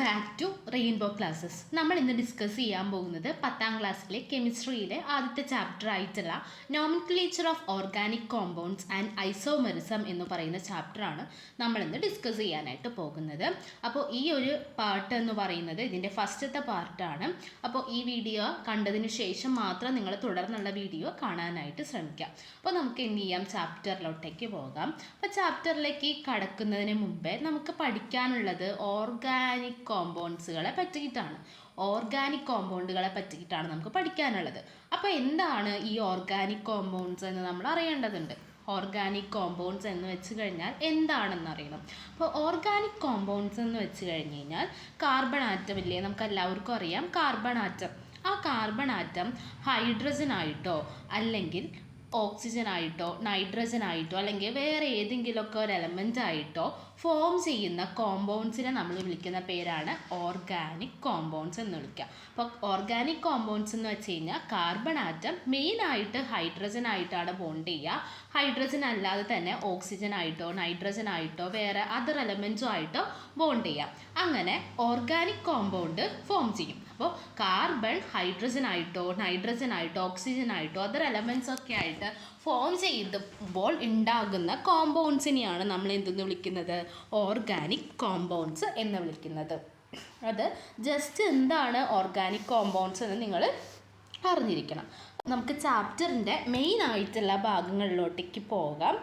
Back to rainbow classes. നമ്മൾ ഇന്ന് discuss ചെയ്യാൻ പോകുന്നത് 10ാം ക്ലാസ്സിലെ കെമിസ്ട്രിയിലെ ആദ്യത്തെ ചാപ്റ്റർ ആയിട്ടുള്ള nomenclature of organic compounds and isomerism എന്ന് പറയുന്ന ചാപ്റ്ററാണ് നമ്മളിന്ന് ഡിസ്കസ് ചെയ്യാനായിട്ട് പോകുന്നത്. അപ്പോൾ ഈ ഒരു പാർട്ട് എന്ന് പറയുന്നത് ഇതിൻ്റെ ഫസ്റ്റത്തെ പാർട്ടാണ്. അപ്പോൾ ഈ വീഡിയോ കണ്ടതിന് ശേഷം മാത്രം നിങ്ങൾ തുടർന്നുള്ള വീഡിയോ കാണാനായിട്ട് ശ്രമിക്കാം. അപ്പോൾ നമുക്ക് എന്ത് ചെയ്യാം, ചാപ്റ്ററിലോട്ടേക്ക് പോകാം. അപ്പോൾ ചാപ്റ്ററിലേക്ക് കടക്കുന്നതിന് മുമ്പേ നമുക്ക് പഠിക്കാനുള്ളത് ഓർഗാനിക് കോമ്പൗണ്ട്സുകളെ പറ്റിയിട്ടാണ്. ഓർഗാനിക് കോമ്പൗണ്ടുകളെ പറ്റിയിട്ടാണ് നമുക്ക് പഠിക്കാനുള്ളത്. അപ്പോൾ എന്താണ് ഈ ഓർഗാനിക് കോമ്പൗണ്ട്സ് എന്ന് നമ്മൾ അറിയേണ്ടതുണ്ട്. ഓർഗാനിക് കോമ്പൗണ്ട്സ് എന്ന് വെച്ച് കഴിഞ്ഞാൽ എന്താണെന്ന് അറിയണം. അപ്പോൾ ഓർഗാനിക് കോമ്പൗണ്ട്സ് എന്ന് വെച്ച് കഴിഞ്ഞ് കഴിഞ്ഞാൽ കാർബൺ ആറ്റം ഇല്ലേ, നമുക്ക് എല്ലാവർക്കും അറിയാം കാർബൺ ആറ്റം. ആ കാർബൺ ആറ്റം ഹൈഡ്രജൻ ആയിട്ടോ അല്ലെങ്കിൽ ഓക്സിജൻ ആയിട്ടോ നൈട്രജൻ ആയിട്ടോ അല്ലെങ്കിൽ വേറെ ഏതെങ്കിലുമൊക്കെ ഒരു എലമെൻ്റ് ആയിട്ടോ ഫോം ചെയ്യുന്ന കോമ്പൗണ്ട്സിനെ നമ്മൾ വിളിക്കുന്ന പേരാണ് ഓർഗാനിക് കോമ്പൗണ്ട്സ് എന്ന് വിളിക്കുക. അപ്പോൾ ഓർഗാനിക് കോമ്പൗണ്ട്സ് എന്ന് വെച്ച് കഴിഞ്ഞാൽ കാർബൺ ആറ്റം മെയിനായിട്ട് ഹൈഡ്രജൻ ആയിട്ടാണ് ബോണ്ട് ചെയ്യുക. ഹൈഡ്രജൻ അല്ലാതെ തന്നെ ഓക്സിജൻ ആയിട്ടോ നൈട്രജൻ ആയിട്ടോ വേറെ അതർ എലമെൻറ്റ്സും ആയിട്ടോ ബോണ്ട് ചെയ്യാം. അങ്ങനെ ഓർഗാനിക് കോമ്പൗണ്ട് ഫോം ചെയ്യും. അപ്പോൾ കാർബൺ ഹൈഡ്രജൻ ആയിട്ടോ നൈട്രജൻ ആയിട്ടോ ഓക്സിജൻ ആയിട്ടോ അതർ എലമെൻറ്റ്സ് ഒക്കെ ആയിട്ട് ഫോം ചെയ്യുമ്പോൾ ഉണ്ടാകുന്ന കോമ്പൗണ്ട്സിനെയാണ് നമ്മൾ എന്തെന്ന് വിളിക്കുന്നത്, ഓർഗാനിക് കോമ്പൗണ്ട്സ് എന്ന് വിളിക്കുന്നത്. അത് ജസ്റ്റ് എന്താണ് ഓർഗാനിക് കോമ്പൗണ്ട്സ് എന്ന് നിങ്ങൾ അറിഞ്ഞിരിക്കണം. നമുക്ക് ചാപ്റ്ററിൻ്റെ മെയിൻ ആയിട്ടുള്ള ഭാഗങ്ങളിലോട്ടേക്ക് പോകാം.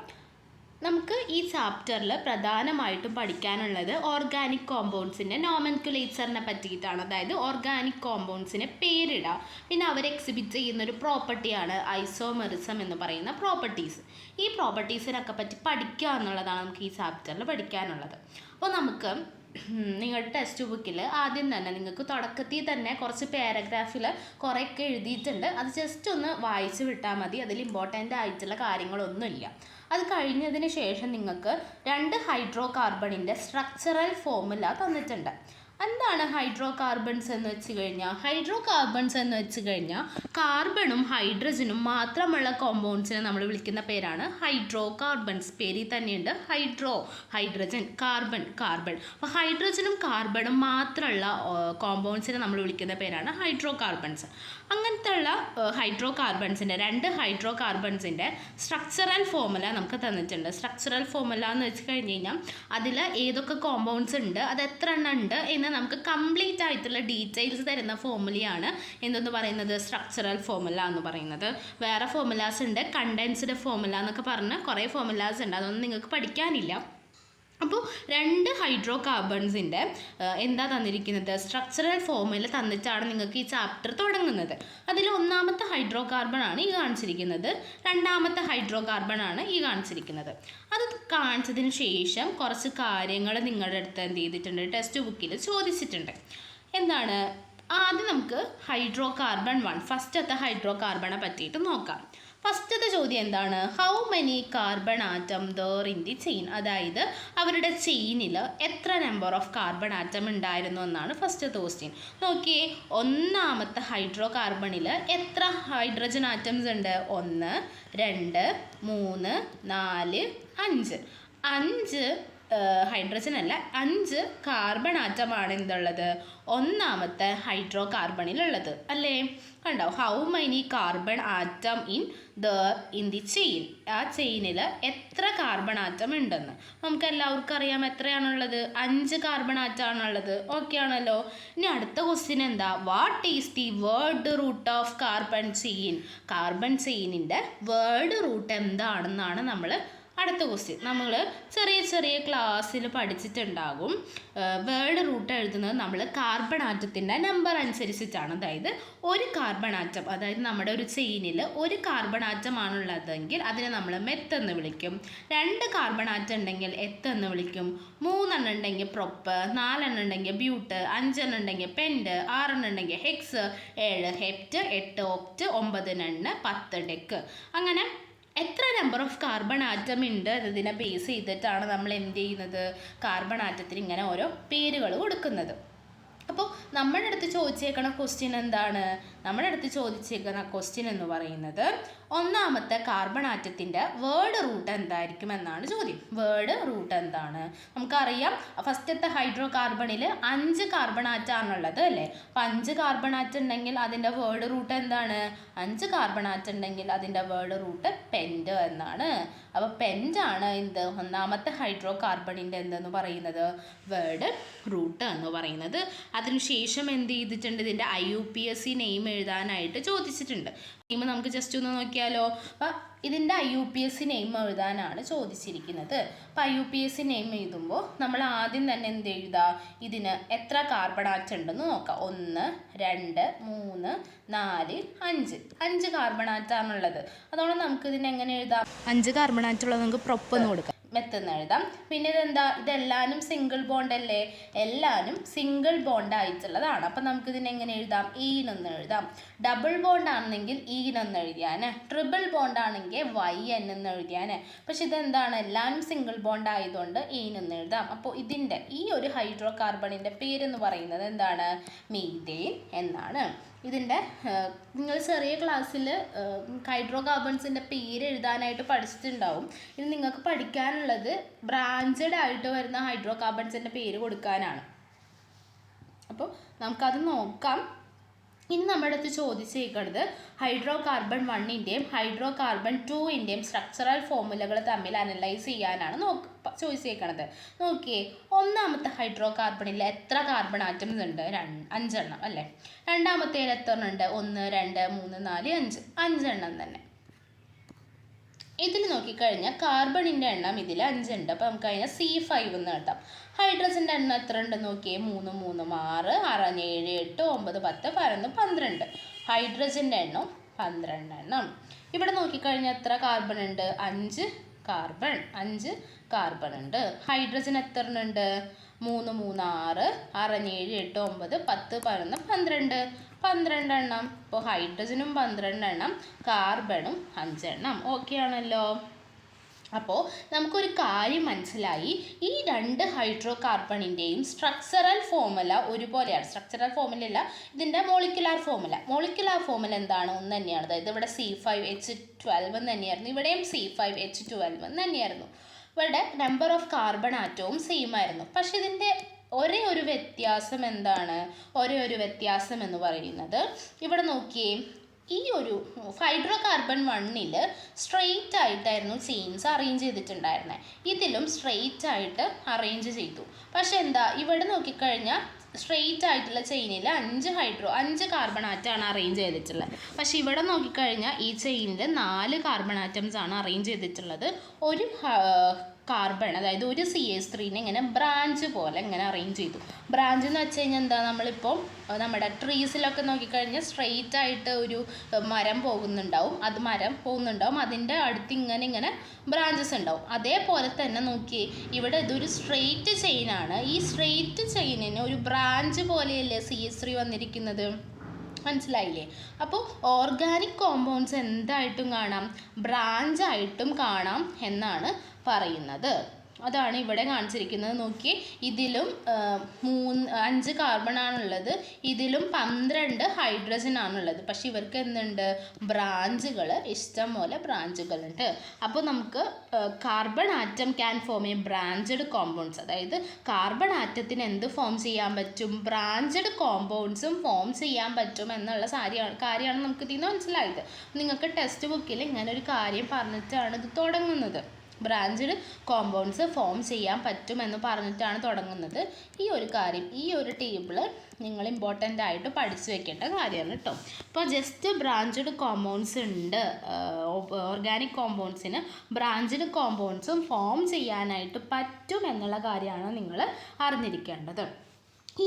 നമുക്ക് ഈ ചാപ്റ്ററിൽ പ്രധാനമായിട്ടും പഠിക്കാനുള്ളത് ഓർഗാനിക് കോമ്പൗണ്ട്സിൻ്റെ നോമൻക്ലേച്ചറിനെ പറ്റിയിട്ടാണ്. അതായത് ഓർഗാനിക് കോമ്പൗണ്ട്സിനെ പേരിടുക, പിന്നെ അവർ എക്സിബിറ്റ് ചെയ്യുന്നൊരു പ്രോപ്പർട്ടിയാണ് ഐസോമെറിസം എന്ന് പറയുന്ന പ്രോപ്പർട്ടീസ്. ഈ പ്രോപ്പർട്ടീസിനൊക്കെ പറ്റി പഠിക്കുക എന്നുള്ളതാണ് നമുക്ക് ഈ ചാപ്റ്ററിൽ പഠിക്കാനുള്ളത്. അപ്പോൾ നമുക്ക് നിങ്ങളുടെ ടെക്സ്റ്റ് ബുക്കിൽ ആദ്യം തന്നെ നിങ്ങൾക്ക് തുടക്കത്തിൽ തന്നെ കുറച്ച് പാരഗ്രാഫിൽ കുറേയൊക്കെ എഴുതിയിട്ടുണ്ട്. അത് ജസ്റ്റ് ഒന്ന് വായിച്ച് വിട്ടാൽ മതി. അതിൽ ഇമ്പോർട്ടൻ്റ് ആയിട്ടുള്ള കാര്യങ്ങളൊന്നുമില്ല. അത് കഴിഞ്ഞതിന് ശേഷം നിങ്ങൾക്ക് 2 ഹൈഡ്രോ കാർബണിൻ്റെ സ്ട്രക്ചറൽ ഫോർമുല തന്നിട്ടുണ്ട്. എന്താണ് ഹൈഡ്രോ കാർബൺസ് എന്ന് വെച്ച് കഴിഞ്ഞാൽ, ഹൈഡ്രോ കാർബൺസ് എന്ന് വെച്ച് കഴിഞ്ഞാൽ കാർബണും ഹൈഡ്രജനും മാത്രമുള്ള കോമ്പൗണ്ട്സിനെ നമ്മൾ വിളിക്കുന്ന പേരാണ് ഹൈഡ്രോ കാർബൺസ്. പേരിൽ തന്നെയുണ്ട് ഹൈഡ്രോ, ഹൈഡ്രജൻ, കാർബൺ, കാർബൺ. അപ്പോൾ ഹൈഡ്രജനും കാർബണും മാത്രമുള്ള കോമ്പൗണ്ട്സിനെ നമ്മൾ വിളിക്കുന്ന പേരാണ് ഹൈഡ്രോ കാർബൺസ്. അങ്ങനത്തെ ഉള്ള ഹൈഡ്രോ കാർബൺസിൻ്റെ 2 ഹൈഡ്രോ കാർബൺസിൻ്റെ സ്ട്രക്ചറൽ ഫോർമുല നമുക്ക് തന്നിട്ടുണ്ട്. സ്ട്രക്ചറൽ ഫോർമുല എന്ന് വെച്ച് കഴിഞ്ഞ് കഴിഞ്ഞാൽ അതിൽ ഏതൊക്കെ കോമ്പൗണ്ട്സ് ഉണ്ട്, അത് എത്ര എണ്ണം ഉണ്ട് എന്ന് നമുക്ക് കംപ്ലീറ്റ് ആയിട്ടുള്ള ഡീറ്റെയിൽസ് തരുന്ന ഫോർമുലയാണ് എന്തെന്ന് പറയുന്നത്, സ്ട്രക്ചറൽ ഫോർമുല എന്ന് പറയുന്നത്. വേറെ ഫോർമുലാസ് ഉണ്ട്, കണ്ടൻസ്ഡ് ഫോർമുല എന്നൊക്കെ പറഞ്ഞ് കുറേ ഫോർമുലാസ് ഉണ്ട്, അതൊന്നും നിങ്ങൾക്ക് പഠിക്കാനില്ല. അപ്പോൾ 2 ഹൈഡ്രോ കാർബൺസിൻ്റെ എന്താ തന്നിരിക്കുന്നത്, സ്ട്രക്ചറൽ ഫോർമുല തന്നിട്ടാണ് നിങ്ങൾക്ക് ഈ ചാപ്റ്റർ തുടങ്ങുന്നത്. അതിൽ ഒന്നാമത്തെ ഹൈഡ്രോ കാർബൺ ആണ് ഈ കാണിച്ചിരിക്കുന്നത്, രണ്ടാമത്തെ ഹൈഡ്രോ കാർബൺ ആണ് ഈ കാണിച്ചിരിക്കുന്നത്. അത് കാണിച്ചതിന് ശേഷം കുറച്ച് കാര്യങ്ങൾ നിങ്ങളുടെ അടുത്ത് എന്ത് ചെയ്തിട്ടുണ്ട്, ടെക്സ്റ്റ് ബുക്കിൽ ചോദിച്ചിട്ടുണ്ട്. എന്താണ്, ആദ്യം നമുക്ക് ഹൈഡ്രോ കാർബൺ 1 ഫസ്റ്റത്തെ ഹൈഡ്രോ കാർബണെ പറ്റിയിട്ട് നോക്കാം. ഫസ്റ്റത്തെ ചോദ്യം എന്താണ്, how many carbon atom there in the chain. അതായത് അവരുടെ ചെയിനിൽ എത്ര നമ്പർ ഓഫ് കാർബൺ ആറ്റം ഉണ്ടായിരുന്നു എന്നാണ് ഫസ്റ്റത്തെ ക്വസ്റ്റ്യൻ. നോക്കിയേ, ഒന്നാമത്തെ ഹൈഡ്രോ കാർബണിൽ എത്ര ഹൈഡ്രജൻ ആറ്റംസ് ഉണ്ട്, 1 2 3 4 5. 5 ഹൈഡ്രജൻ അല്ല, 5 കാർബൺ ആറ്റമാണ് എന്തുള്ളത്, ഒന്നാമത്തെ ഹൈഡ്രോ കാർബണിലുള്ളത് അല്ലേ. കണ്ടോ, how many carbon atom in the chain. ആ ചെയിനിൽ എത്ര കാർബൺ ആറ്റം ഉണ്ടെന്ന് നമുക്ക് എല്ലാവർക്കും അറിയാം. എത്രയാണുള്ളത്, 5 കാർബൺ ആറ്റമാണുള്ളത്. ഓക്കെ ആണല്ലോ. ഇനി അടുത്ത ക്വസ്റ്റ്യൻ എന്താ, what is the word root of carbon chain. Carbon ചെയിനിൻ്റെ വേർഡ് റൂട്ട് എന്താണെന്നാണ് നമ്മൾ അടുത്ത ക്വസ്റ്റ്യൻ. നമ്മൾ ചെറിയ ചെറിയ ക്ലാസ്സിൽ പഠിച്ചിട്ടുണ്ടാകും. വേർഡ് റൂട്ട് എഴുതുന്നത് നമ്മൾ കാർബൺ ആറ്റത്തിൻ്റെ നമ്പർ അനുസരിച്ചിട്ടാണ്. അതായത് ഒരു കാർബൺ ആറ്റം, അതായത് നമ്മുടെ ഒരു ചെയിനിൽ ഒരു കാർബൺ ആറ്റമാണുള്ളതെങ്കിൽ അതിനെ നമ്മൾ മെത്ത് എന്ന് വിളിക്കും. 2 കാർബൺ ആറ്റം ഉണ്ടെങ്കിൽ എത്ത് എന്ന് വിളിക്കും. 3 എണ്ണം ഉണ്ടെങ്കിൽ പ്രൊപ്പ്, 4 എണ്ണം ഉണ്ടെങ്കിൽ ബ്യൂട്ട്, 5 എണ്ണം ഉണ്ടെങ്കിൽ പെൻഡ്, 6 എണ്ണം ഉണ്ടെങ്കിൽ ഹെക്സ്, 7 ഹെപ്റ്റ്, 8 ഓക്റ്റ്, 9 നണ്ണ്, 10 ഡെക്ക്. അങ്ങനെ എത്ര നമ്പർ ഓഫ് കാർബൺ ആറ്റം ഉണ്ട് എന്നതിനെ ബേസ് ചെയ്തിട്ടാണ് നമ്മൾ എന്ത് ചെയ്യുന്നത്, കാർബൺ ആറ്റത്തിന് ഇങ്ങനെ ഓരോ പേരുകൾ കൊടുക്കുന്നത്. അപ്പോൾ നമ്മുടെ അടുത്ത് ചോദിച്ചേക്കണ ക്വസ്റ്റ്യൻ എന്താണ്? നമ്മുടെ അടുത്ത് ചോദിച്ചേക്കുന്ന ക്വസ്റ്റ്യൻ എന്ന് പറയുന്നത് ഒന്നാമത്തെ കാർബൺ ആറ്റത്തിൻ്റെ വേർഡ് റൂട്ട് എന്തായിരിക്കും എന്നാണ് ചോദ്യം. വേർഡ് റൂട്ട് എന്താണ്? നമുക്കറിയാം ഫസ്റ്റത്തെ ഹൈഡ്രോ കാർബണിൽ 5 കാർബൺ ആറ്റാണുള്ളത് അല്ലേ? അപ്പം 5 കാർബൺ ആറ്റം ഉണ്ടെങ്കിൽ അതിൻ്റെ വേർഡ് റൂട്ട് എന്താണ്? 5 കാർബൺ ആറ്റം ഉണ്ടെങ്കിൽ അതിൻ്റെ വേർഡ് റൂട്ട് പെൻറ്റ് എന്നാണ്. അപ്പോൾ പെൻറ്റാണ് എന്ത് ഒന്നാമത്തെ ഹൈഡ്രോ കാർബണിൻ്റെ എന്തെന്ന് പറയുന്നത്? വേർഡ് റൂട്ട് എന്ന് പറയുന്നത്. അതിനുശേഷം എന്ത് ചെയ്തിട്ടുണ്ട്? ഇതിൻ്റെ IUPAC നെയിം എഴുതാനായിട്ട് ചോദിച്ചിട്ടുണ്ട്. നെയിം നമുക്ക് ജസ്റ്റ് ഒന്ന് നോക്കിയാലോ. അപ്പം ഇതിൻ്റെ IUPAC നെയിം എഴുതാനാണ് ചോദിച്ചിരിക്കുന്നത്. അപ്പം IUPAC നെയിം എഴുതുമ്പോൾ നമ്മൾ ആദ്യം തന്നെ എന്ത് എഴുതുക? ഇതിന് എത്ര കാർബൺ ആറ്റം ഉണ്ടെന്ന് നോക്കാം. 1 2 3 4 5 5 കാർബൺ ആറ്റാണുള്ളത്. അതുകൊണ്ട് നമുക്ക് ഇതിന് എങ്ങനെ എഴുതാം? 5 കാർബൺ ആറ്റുള്ളത് നമുക്ക് പ്രൊപ്പെന്ന് കൊടുക്കാം, മെത്തെന്ന് എഴുതാം. പിന്നെ ഇതെന്താ? ഇതെല്ലാനും സിംഗിൾ ബോണ്ട് അല്ലേ? എല്ലാനും സിംഗിൾ ബോണ്ട് ആയിട്ടുള്ളതാണ്. അപ്പം നമുക്കിതിനെ എങ്ങനെ എഴുതാം? ഈനെന്ന് എഴുതാം. ഡബിൾ ബോണ്ട് ആണെങ്കിൽ ഈനെന്ന് എഴുതിയാൽ, ട്രിപ്പിൾ ബോണ്ട് ആണെങ്കിൽ YN എന്ന് എഴുതിയാൽ. പക്ഷെ ഇതെന്താണ്? എല്ലാനും സിംഗിൾ ബോണ്ട് ആയതുകൊണ്ട് ഈനെന്ന് എഴുതാം. അപ്പോൾ ഇതിൻ്റെ ഈ ഒരു ഹൈഡ്രോ കാർബണിൻ്റെ പേരെന്ന് പറയുന്നത് എന്താണ്? മീഥേൻ എന്നാണ്. ഇതിൻ്റെ നിങ്ങൾ ചെറിയ ക്ലാസ്സിൽ ഹൈഡ്രോ കാർബൺസിൻ്റെ പേര് എഴുതാനായിട്ട് പഠിച്ചിട്ടുണ്ടാവും. ഇത് നിങ്ങൾക്ക് പഠിക്കാനുള്ളത് ബ്രാഞ്ചഡ് ആയിട്ട് വരുന്ന ഹൈഡ്രോ കാർബൺസിൻ്റെ പേര് കൊടുക്കാനാണ്. അപ്പോൾ നമുക്കത് നോക്കാം. ഇനി നമ്മുടെ അടുത്ത് ചോദിച്ചേക്കുന്നത് ഹൈഡ്രോ കാർബൺ 1ൻ്റെയും ഹൈഡ്രോ കാർബൺ 2ൻ്റെയും സ്ട്രക്ചറൽ ഫോർമുലകൾ തമ്മിൽ അനലൈസ് ചെയ്യാനാണ് ചോദിച്ചേക്കണത്. നോക്കിയേ, ഒന്നാമത്തെ ഹൈഡ്രോ കാർബണിൽ എത്ര കാർബൺ ആറ്റംസ് ഉണ്ട്? 5 എണ്ണം അല്ലേ? രണ്ടാമത്തേൽ എത്ര എണ്ണം ഉണ്ട്? 1 2 3 4 5 5 എണ്ണം തന്നെ. ഇതിൽ നോക്കിക്കഴിഞ്ഞാൽ കാർബണിൻ്റെ എണ്ണം ഇതിൽ 5 ഉണ്ട്. അപ്പോൾ നമുക്ക് അതിനെ C5 എന്ന് എഴുതാം. ഹൈഡ്രജൻ്റെ എണ്ണം എത്ര ഉണ്ട് നോക്കിയേ? 3 3 6 6 7 8 9 10 11 12. ഹൈഡ്രജൻ്റെ എണ്ണം 12 എണ്ണം. ഇവിടെ നോക്കിക്കഴിഞ്ഞാൽ എത്ര കാർബൺ ഉണ്ട്? 5 കാർബൺ ഉണ്ട്. ഹൈഡ്രജൻ എത്ര ഉണ്ട്? 3 3 6 6 7 8 9 10 11 12 12 എണ്ണം. ഇപ്പോൾ ഹൈഡ്രജനും 12 എണ്ണം, കാർബണും 5 എണ്ണം. ഓക്കെ ആണല്ലോ. അപ്പോൾ നമുക്കൊരു കാര്യം മനസ്സിലായി, ഈ 2 ഹൈഡ്രോ കാർബണിൻ്റെയും സ്ട്രക്ചറൽ ഫോർമുല ഒരുപോലെയാണ്. സ്ട്രക്ചറൽ ഫോർമുല അല്ല, ഇതിൻ്റെ മോളിക്കുലാർ ഫോർമുല എന്താണ്? ഒന്ന് തന്നെയാണ്. അതായത് ഇവിടെ C5H12 എന്ന് തന്നെയായിരുന്നു, ഇവിടെയും C5H12 എന്ന് തന്നെയായിരുന്നു. ഇവിടെ നമ്പർ ഓഫ് കാർബൺ ആറ്റവും സെയിം ആയിരുന്നു. പക്ഷെ ഇതിൻ്റെ ഒരേ ഒരു വ്യത്യാസം എന്താണ്? എന്ന് പറയുന്നത് ഇവിടെ നോക്കിയേ, ഈ ഒരു ഹൈഡ്രോ കാർബൺ 1ൽ സ്ട്രെയിറ്റ് ആയിട്ടായിരുന്നു ചെയിൻസ് അറേഞ്ച് ചെയ്തിട്ടുണ്ടായിരുന്നത്. ഇതിലും സ്ട്രെയിറ്റ് ആയിട്ട് അറേഞ്ച് ചെയ്തു. പക്ഷെ എന്താ, ഇവിടെ നോക്കിക്കഴിഞ്ഞാൽ സ്ട്രെയിറ്റ് ആയിട്ടുള്ള ചെയിനിൽ 5 കാർബൺ ആറ്റമാണ് അറേഞ്ച് ചെയ്തിട്ടുള്ളത്. പക്ഷെ ഇവിടെ നോക്കിക്കഴിഞ്ഞാൽ ഈ ചെയിനിൽ 4 കാർബൺ ആറ്റംസ് ആണ് അറേഞ്ച് ചെയ്തിട്ടുള്ളത്. ഒരു കാർബൺ, അതായത് ഒരു CH3നെ ഇങ്ങനെ ബ്രാഞ്ച് പോലെ ഇങ്ങനെ അറേഞ്ച് ചെയ്തു. ബ്രാഞ്ച് എന്ന് വെച്ച് കഴിഞ്ഞാൽ എന്താ? നമ്മളിപ്പോൾ നമ്മുടെ ട്രീസിലൊക്കെ നോക്കിക്കഴിഞ്ഞാൽ സ്ട്രെയിറ്റ് ആയിട്ട് ഒരു മരം പോകുന്നുണ്ടാവും, അതിൻ്റെ അടുത്ത് ഇങ്ങനെ ബ്രാഞ്ചസ് ഉണ്ടാവും. അതേപോലെ തന്നെ നോക്കിയേ, ഇവിടെ ഇതൊരു സ്ട്രെയിറ്റ് ചെയിനാണ്. ഈ സ്ട്രെയിറ്റ് ചെയിനിന് ഒരു ബ്രാഞ്ച് പോലെയല്ലേ CH3 വന്നിരിക്കുന്നത്? മനസ്സിലായില്ലേ? അപ്പോൾ ഓർഗാനിക് കോമ്പൗണ്ട്സ് എന്തായിട്ടും കാണാം? ബ്രാഞ്ചായിട്ടും കാണാം എന്നാണ് പറയുന്നത്. അതാണ് ഇവിടെ കാണിച്ചിരിക്കുന്നത്. നോക്കി, ഇതിലും 5 കാർബൺ ആണുള്ളത്, ഇതിലും 12 ഹൈഡ്രജൻ ആണുള്ളത്. പക്ഷെ ഇവർക്ക് എന്തുണ്ട്? ബ്രാഞ്ചുകൾ, ഇഷ്ടം പോലെ ബ്രാഞ്ചുകളുണ്ട്. അപ്പോൾ നമുക്ക് carbon atom can form A branched compounds. അതായത് കാർബൺ ആറ്റത്തിന് എന്ത് ഫോം ചെയ്യാൻ പറ്റും? ബ്രാഞ്ചഡ് കോമ്പൗണ്ട്സും ഫോം ചെയ്യാൻ പറ്റും എന്നുള്ള കാര്യമാണ് നമുക്ക് ഇതിൽ നിന്ന് മനസ്സിലായത്. നിങ്ങൾക്ക് ടെക്സ്റ്റ് ബുക്കിൽ ഇങ്ങനെ ഒരു കാര്യം പറഞ്ഞിട്ടാണ് ഇത് തുടങ്ങുന്നത്. ബ്രാഞ്ചഡ് കോമ്പൗണ്ട്സ് ഫോം ചെയ്യാൻ പറ്റുമെന്ന് പറഞ്ഞിട്ടാണ് തുടങ്ങുന്നത്. ഈ ഒരു കാര്യം, ഈ ഒരു ടേബിള് നിങ്ങൾ ഇമ്പോർട്ടൻ്റ് ആയിട്ട് പഠിച്ചു വെക്കേണ്ട കാര്യമാണ് കേട്ടോ. അപ്പോൾ ജസ്റ്റ് ബ്രാഞ്ചഡ് കോമ്പൗണ്ട്സ് ഉണ്ട്, ഓർഗാനിക് കോമ്പൗണ്ട്സിന് ബ്രാഞ്ചഡ് കോമ്പൗണ്ട്സും ഫോം ചെയ്യാനായിട്ട് പറ്റും എന്നുള്ള കാര്യമാണ് നിങ്ങൾ അറിഞ്ഞിരിക്കേണ്ടത്.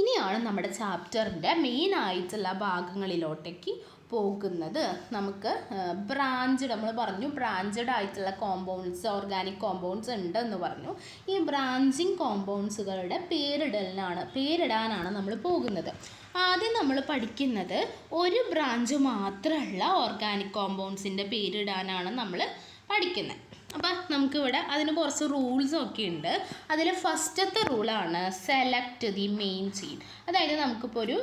ഇനിയാണ് നമ്മുടെ ചാപ്റ്ററിൻ്റെ മെയിൻ ആയിട്ടുള്ള ഭാഗങ്ങളിലോട്ടേക്ക് പോകുന്നത്. നമുക്ക് നമ്മൾ പറഞ്ഞു ബ്രാഞ്ചഡ് ആയിട്ടുള്ള കോമ്പൗണ്ട്സ്, ഓർഗാനിക് കോമ്പൗണ്ട്സ് ഉണ്ടെന്ന് പറഞ്ഞു. ഈ ബ്രാഞ്ചിങ് കോമ്പൗണ്ട്സുകളുടെ പേരിടാനാണ് നമ്മൾ പോകുന്നത്. ആദ്യം നമ്മൾ പഠിക്കുന്നത് ഒരു ബ്രാഞ്ച് മാത്രമുള്ള ഓർഗാനിക് കോമ്പൗണ്ട്സിൻ്റെ പേരിടാനാണ് നമ്മൾ പഠിക്കുന്നത്. അപ്പം നമുക്കിവിടെ അതിന് കുറച്ച് റൂൾസൊക്കെ ഉണ്ട്. അതിൽ ഫസ്റ്റത്തെ റൂളാണ് സെലക്ട് ദി മെയിൻ ചെയിൻ. അതായത് നമുക്കിപ്പോൾ ഒരു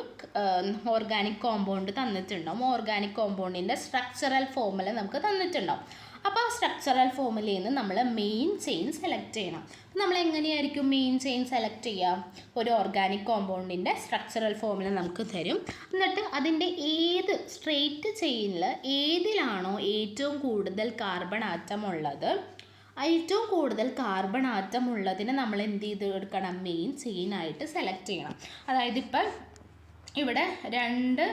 ഓർഗാനിക് കോമ്പൗണ്ട് തന്നിട്ടുണ്ടാവും. ഓർഗാനിക് കോമ്പൗണ്ടിൻ്റെ സ്ട്രക്ചറൽ ഫോർമുല നമുക്ക് തന്നിട്ടുണ്ടാവും. അപ്പോൾ ആ സ്ട്രക്ചറൽ ഫോർമുലയിൽ നിന്ന് നമ്മൾ മെയിൻ ചെയിൻ സെലക്ട് ചെയ്യണം. നമ്മൾ എങ്ങനെയായിരിക്കും മെയിൻ ചെയിൻ സെലക്ട് ചെയ്യുക? ഒരു ഓർഗാനിക് കോമ്പൗണ്ടിൻ്റെ സ്ട്രക്ചറൽ ഫോർമുല നമുക്ക് തരും. എന്നിട്ട് അതിൻ്റെ ഏത് സ്ട്രെയിറ്റ് ചെയിനിൽ ഏതിലാണോ ഏറ്റവും കൂടുതൽ കാർബൺ ആറ്റം ഉള്ളത്, ഏറ്റവും കൂടുതൽ കാർബൺ ആറ്റം ഉള്ളതിനെ നമ്മൾ എന്ത് ചെയ്ത് എടുക്കണം? മെയിൻ ചെയിനായിട്ട് സെലക്ട് ചെയ്യണം. അതായത് ഇപ്പം ഇവിടെ 2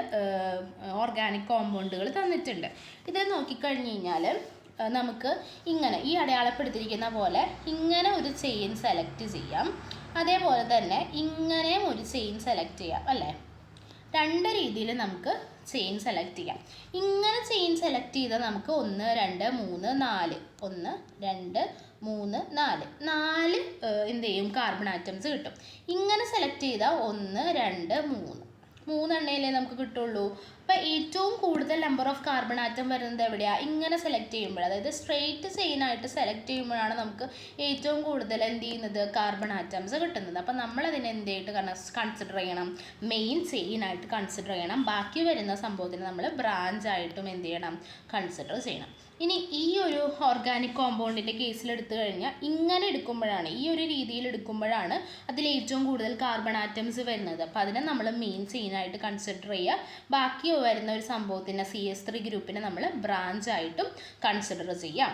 ഓർഗാനിക് കോമ്പൗണ്ടുകൾ തന്നിട്ടുണ്ട്. ഇത് നോക്കിക്കഴിഞ്ഞ് കഴിഞ്ഞാൽ നമുക്ക് ഇങ്ങനെ ഈ അടയാളപ്പെടുത്തിയിരിക്കുന്ന പോലെ ഇങ്ങനെ ഒരു ചെയിൻ സെലക്ട് ചെയ്യാം. അതേപോലെ തന്നെ ഇങ്ങനെയും ഒരു ചെയിൻ സെലക്ട് ചെയ്യാം അല്ലേ? 2 രീതിയിൽ നമുക്ക് ചെയിൻ സെലക്ട് ചെയ്യാം. ഇങ്ങനെ ചെയിൻ സെലക്ട് ചെയ്താൽ നമുക്ക് 1 2 3 4 1 2 3 4 4 എന്ത് ചെയ്യും? കാർബൺ ആറ്റംസ് കിട്ടും. ഇങ്ങനെ സെലക്ട് ചെയ്താൽ 1 2 3 3 നമുക്ക് കിട്ടുള്ളൂ. അപ്പോൾ ഏറ്റവും കൂടുതൽ നമ്പർ ഓഫ് കാർബൺ ആറ്റം വരുന്നത് എവിടെയാണ്? ഇങ്ങനെ സെലക്ട് ചെയ്യുമ്പോൾ, അതായത് സ്ട്രെയിറ്റ് ചെയിനായിട്ട് സെലക്ട് ചെയ്യുമ്പോഴാണ് നമുക്ക് ഏറ്റവും കൂടുതൽ എന്ത് ചെയ്യുന്നത്? കാർബൺ ആറ്റംസ് കിട്ടുന്നത്. അപ്പോൾ നമ്മളതിനെ എന്തായിട്ട് കൺസിഡർ ചെയ്യണം? മെയിൻ ചെയിനായിട്ട് കൺസിഡർ ചെയ്യണം. ബാക്കി വരുന്ന സംഭവത്തിന് നമ്മൾ ബ്രാഞ്ചായിട്ടും എന്ത് ചെയ്യണം? കൺസിഡർ ചെയ്യണം. ഇനി ഈ ഒരു ഓർഗാനിക് കോമ്പൗണ്ടിൻ്റെ കേസിൽ എടുത്തു കഴിഞ്ഞാൽ ഇങ്ങനെ എടുക്കുമ്പോഴാണ്, ഈ ഒരു രീതിയിൽ എടുക്കുമ്പോഴാണ് അതിൽ ഏറ്റവും കൂടുതൽ കാർബൺ ആറ്റംസ് വരുന്നത്. അപ്പോൾ അതിനെ നമ്മൾ മെയിൻ ചെയിനായിട്ട് കൺസിഡർ ചെയ്യുക. ബാക്കി വരുന്ന ഒരു സംഭവത്തിൻ്റെ CH3 ഗ്രൂപ്പിനെ നമ്മൾ ബ്രാഞ്ചായിട്ടും കൺസിഡർ ചെയ്യാം.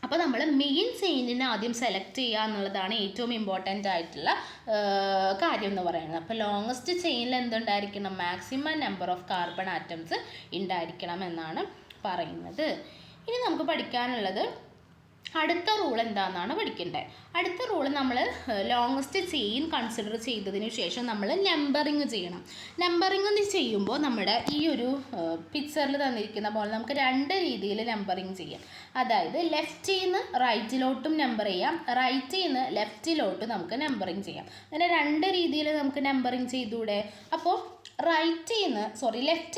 അപ്പോൾ നമ്മൾ മെയിൻ ചെയിനിനെ ആദ്യം സെലക്ട് ചെയ്യുക എന്നുള്ളതാണ് ഏറ്റവും ഇമ്പോർട്ടൻ്റ് ആയിട്ടുള്ള കാര്യം എന്ന് പറയുന്നത്. അപ്പോൾ ലോങ്ങസ്റ്റ് ചെയിനിൽ എന്തുണ്ടായിരിക്കണം? Maximum number of carbon atoms ഉണ്ടായിരിക്കണം എന്നാണ് പറയുന്നത്. ഇനി നമുക്ക് പഠിക്കാനുള്ളത് അടുത്ത റൂൾ എന്താണെന്നാണ് പഠിക്കേണ്ടത്. അടുത്ത റൂൾ നമ്മൾ ലോങ്ങസ്റ്റ് ചെയിൻ കൺസിഡർ ചെയ്തതിന് ശേഷം നമ്മൾ നമ്പറിങ് ചെയ്യണം. നമ്പറിങ് ചെയ്യുമ്പോൾ നമ്മുടെ ഈ ഒരു പിക്ചറിൽ തന്നിരിക്കുന്ന പോലെ നമുക്ക് 2 രീതിയിൽ നമ്പറിങ് ചെയ്യാം. അതായത് ലെഫ്റ്റിൽ നിന്ന് റൈറ്റിലോട്ടും നമ്പർ ചെയ്യാം, റൈറ്റിൽ നിന്ന് ലെഫ്റ്റിലോട്ടും നമുക്ക് നമ്പറിങ് ചെയ്യാം. അങ്ങനെ 2 രീതിയിൽ നമുക്ക് നമ്പറിങ് ചെയ്തൂടെ? അപ്പോൾ ലെഫ്റ്റിൽ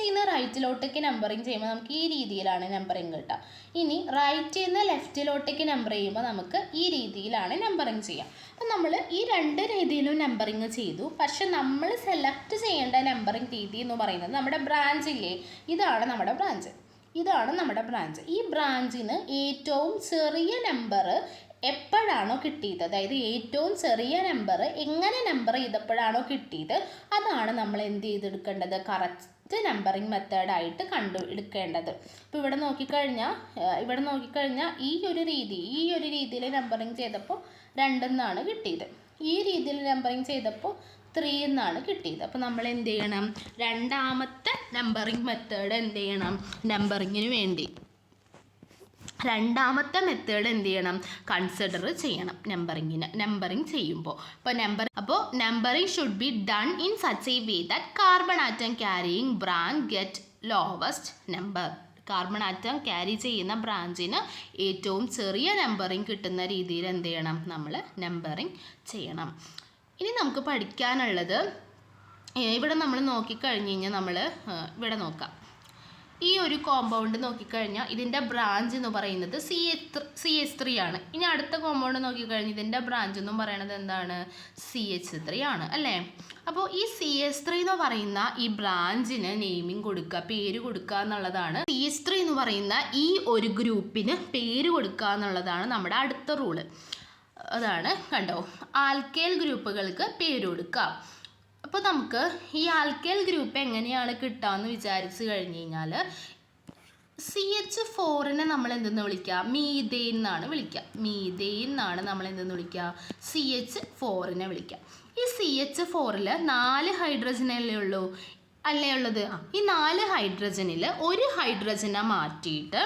നിന്ന് റൈറ്റിലോട്ടേക്ക് നമ്പറിങ് ചെയ്യുമ്പോൾ നമുക്ക് ഈ രീതിയിലാണ് നമ്പറിങ് കിട്ടുക. ഇനി റൈറ്റിൽ നിന്ന് ലെഫ്റ്റിലോട്ടേക്ക് നമ്പർ ചെയ്യുമ്പോൾ നമുക്ക് ഈ രീതിയിലാണ് നമ്പറിങ് ചെയ്യാം. അപ്പം നമ്മൾ ഈ 2 രീതിയിലും നമ്പറിങ് ചെയ്തു. പക്ഷെ നമ്മൾ സെലക്ട് ചെയ്യേണ്ട നമ്പറിങ് രീതി എന്ന് പറയുന്നത് നമ്മുടെ ബ്രാഞ്ചില്ലേ, ഇതാണ് നമ്മുടെ ബ്രാഞ്ച്. ഈ ബ്രാഞ്ചിന് ഏറ്റവും ചെറിയ നമ്പർ എപ്പോഴാണോ കിട്ടിയത്, അതായത് ഏറ്റവും ചെറിയ നമ്പർ എങ്ങനെ നമ്പർ ചെയ്തപ്പോഴാണോ കിട്ടിയത്, അതാണ് നമ്മൾ എന്ത് ചെയ്തെടുക്കേണ്ടത്? കറക്റ്റ് നമ്പറിങ് മെത്തേഡായിട്ട് എടുക്കേണ്ടത്. ഇപ്പോൾ ഇവിടെ നോക്കിക്കഴിഞ്ഞാൽ ഈ ഒരു രീതിയിൽ നമ്പറിങ് ചെയ്തപ്പോൾ 2 എന്നാണ് കിട്ടിയത്. ഈ രീതിയിൽ നമ്പറിങ് ചെയ്തപ്പോൾ 3 എന്നാണ് കിട്ടിയത്. അപ്പോൾ നമ്മൾ എന്ത് ചെയ്യണം? രണ്ടാമത്തെ നമ്പറിങ് മെത്തേഡ് എന്ത് ചെയ്യണം? നമ്പറിങ്ങിന് വേണ്ടി രണ്ടാമത്തെ മെത്തേഡ് എന്ത് ചെയ്യണം? കൺസിഡർ ചെയ്യണം നമ്പറിങ് ചെയ്യുമ്പോൾ. അപ്പോൾ numbering should be done in such a way that carbon atom carrying branch get lowest number. Carbon atom carry ചെയ്യുന്ന ബ്രാഞ്ചിന് ഏറ്റവും ചെറിയ നമ്പറിങ് കിട്ടുന്ന രീതിയിൽ എന്ത് ചെയ്യണം? നമ്മൾ നമ്പറിങ് ചെയ്യണം. ഇനി നമുക്ക് പഠിക്കാനുള്ളത്, ഇവിടെ നമ്മൾ നോക്കിക്കഴിഞ്ഞ് കഴിഞ്ഞാൽ ഇവിടെ നോക്കാം. ഈ ഒരു കോമ്പൗണ്ട് നോക്കിക്കഴിഞ്ഞാൽ ഇതിൻ്റെ ബ്രാഞ്ച് എന്ന് പറയുന്നത് CH3 ആണ്. ഇനി അടുത്ത കോമ്പൗണ്ട് നോക്കിക്കഴിഞ്ഞാൽ ഇതിൻ്റെ ബ്രാഞ്ച് എന്നും പറയുന്നത് എന്താണ്? CH3 ആണ് അല്ലേ? അപ്പോൾ ഈ CH3 എന്ന് പറയുന്ന ഈ ബ്രാഞ്ചിന് നെയിമിങ് കൊടുക്കുക, പേര് കൊടുക്കുക എന്നുള്ളതാണ്. CH3 എന്ന് പറയുന്ന ഈ ഒരു ഗ്രൂപ്പിന് പേര് കൊടുക്കുക എന്നുള്ളതാണ് നമ്മുടെ അടുത്ത റൂള്. അതാണ് കണ്ടോ, ആൽക്കൈൽ ഗ്രൂപ്പുകൾക്ക് പേര് കൊടുക്കുക. അപ്പോൾ നമുക്ക് ഈ ആൽക്കൈൽ ഗ്രൂപ്പ് എങ്ങനെയാണ് കിട്ടുകയെന്ന് വിചാരിച്ച് കഴിഞ്ഞ് കഴിഞ്ഞാൽ CH4നെ നമ്മൾ എന്തെന്ന് വിളിക്കുക? മീഥെയ്ൻ എന്നാണ് വിളിക്കുക. നമ്മൾ എന്തെന്ന് വിളിക്കുക? CH4നെ വിളിക്കുക. ഈ CH4ൽ 4 ഹൈഡ്രജനല്ലേ ഉള്ളൂ അല്ലേ ഉള്ളത്? ഈ 4 ഹൈഡ്രജനിൽ ഒരു ഹൈഡ്രജനെ മാറ്റിയിട്ട്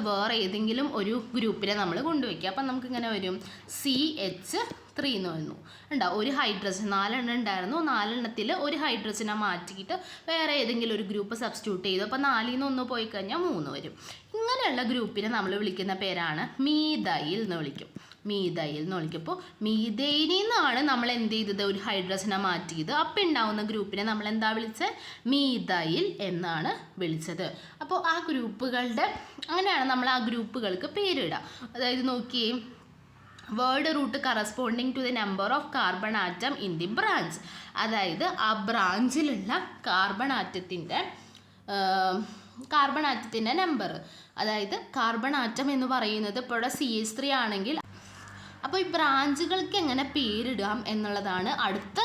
വേറെ ഏതെങ്കിലും ഒരു ഗ്രൂപ്പിനെ നമ്മൾ കൊണ്ടുവയ്ക്കുക. അപ്പം നമുക്കിങ്ങനെ വരും CH3 എന്ന് വരുന്നു. ഒരു ഹൈഡ്രജൻ 4 എണ്ണം ഉണ്ടായിരുന്നു, 4 എണ്ണത്തിൽ ഒരു ഹൈഡ്രജനെ മാറ്റിയിട്ട് വേറെ ഏതെങ്കിലും ഒരു ഗ്രൂപ്പ് സബ്സ്റ്റിറ്റ്യൂട്ട് ചെയ്തു. അപ്പോൾ 4ൽ നിന്ന് 1 പോയി കഴിഞ്ഞാൽ 3 വരും. ഇങ്ങനെയുള്ള ഗ്രൂപ്പിനെ നമ്മൾ വിളിക്കുന്ന പേരാണ് മീഥൈൽ എന്ന് വിളിക്കും. മീഥൈൽ എന്ന് വിളിക്കും. അപ്പോൾ മീഥൈനിൽ നിന്നാണ് നമ്മൾ എന്ത് ചെയ്തത്, ഒരു ഹൈഡ്രജനെ മാറ്റിയത്. അപ്പം ഉണ്ടാവുന്ന ഗ്രൂപ്പിനെ നമ്മൾ എന്താ വിളിച്ചത്, മീഥൈൽ എന്നാണ് വിളിച്ചത്. അപ്പോൾ ആ ഗ്രൂപ്പുകളുടെ അങ്ങനെയാണ് നമ്മൾ ആ ഗ്രൂപ്പുകൾക്ക് പേരിടുക. അതായത് നോക്കിയേ, word root corresponding to the number of carbon atom in the branch. അതായത് ആ ബ്രാഞ്ചിലുള്ള കാർബൺ ആറ്റത്തിൻ്റെ നമ്പർ. അതായത് കാർബൺ ആറ്റം എന്ന് പറയുന്നത് ഇപ്പോൾ ഇവിടെ CH3 ആണെങ്കിൽ, അപ്പോൾ ഈ ബ്രാഞ്ചുകൾക്ക് എങ്ങനെ പേരിടാം എന്നുള്ളതാണ് അടുത്ത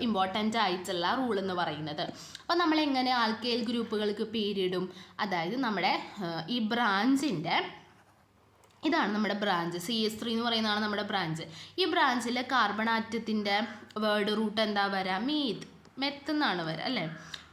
ഇമ്പോർട്ടൻ്റ് ആയിട്ടുള്ള റൂൾ എന്ന് പറയുന്നത്. അപ്പോൾ നമ്മളെങ്ങനെ ആൽക്കൈൽ ഗ്രൂപ്പുകൾക്ക് പേരിടും, അതായത് നമ്മുടെ ഈ ബ്രാഞ്ചിൻ്റെ, ഇതാണ് നമ്മുടെ ബ്രാഞ്ച്, CH3 എന്ന് പറയുന്നതാണ് നമ്മുടെ ബ്രാഞ്ച്. ഈ ബ്രാഞ്ചിലെ കാർബൺ ആറ്റത്തിൻ്റെ വേർഡ് റൂട്ട് എന്താ വരിക, മെത്ത് എന്നാണ് വരിക അല്ലേ.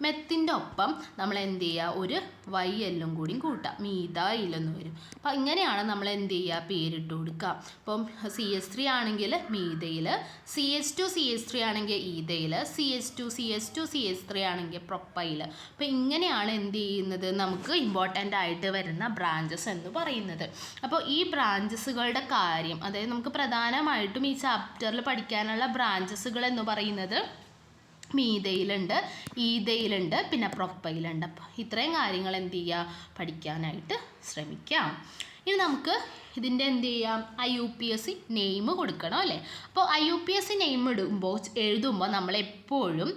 മെത്തിൻ്റെ ഒപ്പം നമ്മൾ എന്ത് ചെയ്യുക, ഒരു YL കൂടി കൂട്ടാം, മീഥൈൽ എന്ന് വരും. അപ്പോൾ ഇങ്ങനെയാണ് നമ്മൾ എന്ത് ചെയ്യുക, പേരിട്ട് കൊടുക്കുക. അപ്പം CH3 ആണെങ്കിൽ മീഥൈൽ, CH2CH3 ആണെങ്കിൽ ഈഥൈൽ, CH2CH3 ആണെങ്കിൽ പ്രൊപ്പൈൽ. അപ്പോൾ ഇങ്ങനെയാണ് എന്ത് ചെയ്യുന്നത്, നമുക്ക് ഇമ്പോർട്ടൻ്റ് ആയിട്ട് വരുന്ന ബ്രാഞ്ചസ് എന്ന് പറയുന്നത്. അപ്പോൾ ഈ ബ്രാഞ്ചസുകളുടെ കാര്യം, അതായത് നമുക്ക് പ്രധാനമായിട്ടും ഈ ചാപ്റ്ററിൽ പഠിക്കാനുള്ള ബ്രാഞ്ചസുകൾ എന്ന് പറയുന്നത് മീഥൈലുണ്ട്, ഈഥൈലുണ്ട്, പിന്നെ പ്രൊപ്പൈലുണ്ട്. അപ്പോൾ ഇത്രയും കാര്യങ്ങൾ എന്ത് ചെയ്യുക, പഠിക്കാനായിട്ട് ശ്രമിക്കാം. ഇനി നമുക്ക് ഇതിൻ്റെ എന്ത് ചെയ്യാം, IUPAC നെയിം കൊടുക്കണം അല്ലേ. അപ്പോൾ IUPAC നെയിം എഴുതുമ്പോൾ നമ്മളെപ്പോഴും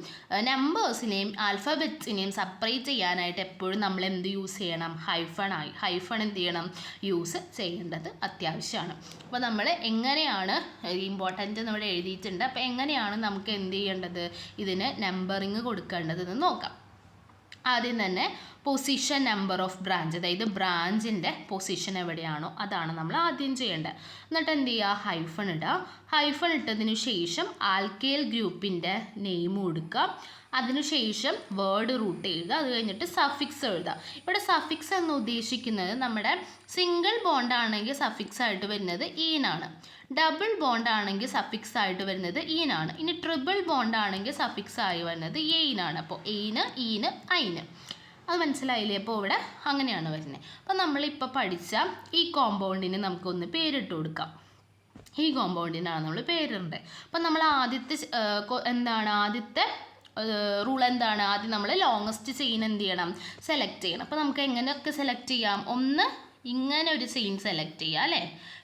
നമ്പേഴ്സിനെയും ആൽഫബറ്റ്സിനെയും സെപ്പറേറ്റ് ചെയ്യാനായിട്ട് എപ്പോഴും നമ്മൾ എന്ത് യൂസ് ചെയ്യണം, ഹൈഫൺ എന്ത് ചെയ്യണം, യൂസ് ചെയ്യേണ്ടത് അത്യാവശ്യമാണ്. അപ്പോൾ നമ്മൾ എങ്ങനെയാണ് ഇമ്പോർട്ടൻ്റ് നമ്മൾ എഴുതിയിട്ടുണ്ട്, അപ്പോൾ എങ്ങനെയാണ് നമുക്ക് എന്ത് ചെയ്യേണ്ടത്, ഇതിന് നമ്പറിങ് കൊടുക്കേണ്ടതെന്ന് നോക്കാം. ആദ്യം തന്നെ പൊസിഷൻ നമ്പർ ഓഫ് ബ്രാഞ്ച്, അതായത് ബ്രാഞ്ചിൻ്റെ പൊസിഷൻ എവിടെയാണോ അതാണ് നമ്മൾ ആദ്യം ചെയ്യേണ്ടത്. എന്നിട്ട് എന്ത് ചെയ്യുക, ഹൈഫൺ ഇടുക. ഹൈഫൺ ഇട്ടതിന് ശേഷം ആൽക്കൈൽ ഗ്രൂപ്പിൻ്റെ നെയിം കൊടുക്കുക. അതിനുശേഷം വേർഡ് റൂട്ട് എഴുതുക. അത് കഴിഞ്ഞിട്ട് സഫിക്സ് എഴുതുക. ഇവിടെ സഫിക്സ് എന്ന് ഉദ്ദേശിക്കുന്നത് നമ്മുടെ സിംഗിൾ ബോണ്ട് ആണെങ്കിൽ സഫിക്സ് ആയിട്ട് വരുന്നത് ഈനാണ്, ഡബിൾ ബോണ്ട് ആണെങ്കിൽ സഫിക്സ് ആയിട്ട് വരുന്നത് ഈനാണ്, ഇനി ട്രിപ്പിൾ ബോണ്ട് ആണെങ്കിൽ സഫിക്സ് ആയി വരുന്നത് എയിനാണ്. അപ്പോൾ എയിന്, ഈന്, ഐന്. അത് മനസ്സിലായില്ലേ. അപ്പോൾ ഇവിടെ അങ്ങനെയാണ് വരുന്നത്. അപ്പോൾ നമ്മളിപ്പോൾ പഠിച്ച ഈ കോമ്പൗണ്ടിന് നമുക്കൊന്ന് പേരിട്ട് കൊടുക്കാം. ഈ കോമ്പൗണ്ടിനാണ് നമ്മൾ പേരിടേണ്ടത്. അപ്പം നമ്മൾ ആദ്യത്തെ റൂൾ എന്താണ്, ആദ്യം നമ്മൾ ലോങ്ങസ്റ്റ് ചെയിൻ എന്ത് ചെയ്യണം, സെലക്ട് ചെയ്യണം. അപ്പോൾ നമുക്ക് എങ്ങനെയൊക്കെ സെലക്ട് ചെയ്യാം, ഒന്ന് ഇങ്ങനെ ഒരു ചെയിൻ സെലക്ട് ചെയ്യാം അല്ലേ.